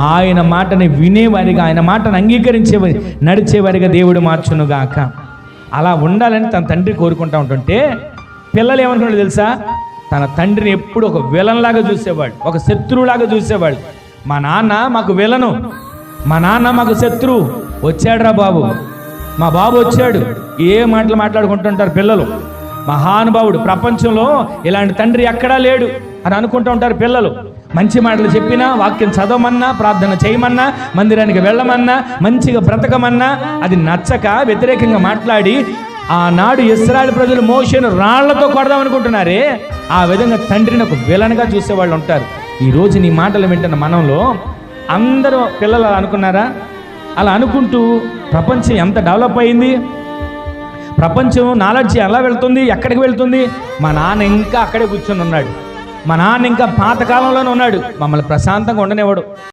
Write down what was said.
ఆయన మాటని వినేవారిగా, ఆయన మాటను అంగీకరించేవారి, నడిచేవారిగా దేవుడు మార్చునుగాక. అలా ఉండాలని తన తండ్రి కోరుకుంటూ ఉంటుంటే పిల్లలు ఏమనుకున్నాడు తెలుసా? తన తండ్రిని ఎప్పుడు ఒక విలన్లాగా చూసేవాడు, ఒక శత్రువులాగా చూసేవాడు. మా నాన్న మాకు విలను, మా నాన్న మాకు శత్రువు. వచ్చాడురా బాబు, మా బాబు వచ్చాడు, ఏ మాటలు మాట్లాడుకుంటుంటారు పిల్లలు. మహానుభావుడు, ప్రపంచంలో ఇలాంటి తండ్రి ఎక్కడా లేడు అని అనుకుంటూ ఉంటారు పిల్లలు. మంచి మాటలు చెప్పినా, వాక్యం చదవమన్నా, ప్రార్థన చేయమన్నా, మందిరానికి వెళ్ళమన్నా, మంచిగా బ్రతకమన్నా అది నచ్చక వ్యతిరేకంగా మాట్లాడి ఆనాడు ఇశ్రాయేలు ప్రజలు మోషేను రాళ్లతో కొడదాం అనుకుంటున్నారే, ఆ విధంగా తండ్రిని ఒక విలన్గా చూసేవాళ్ళు ఉంటారు. ఈరోజు నీ మాటలు వింటున్న మనంలో అందరూ పిల్లలు అలా అనుకున్నారా? అలా అనుకుంటూ ప్రపంచం ఎంత డెవలప్ అయింది, ప్రపంచం నాలెడ్జ్ ఎలా వెళ్తుంది, ఎక్కడికి వెళ్తుంది. మా నాన్న ఇంకా అక్కడే కూర్చొని ఉన్నాడు, మా నాన్న ఇంకా పాతకాలంలోనే ఉన్నాడు, మమ్మల్ని ప్రశాంతంగా ఉండనివ్వడు.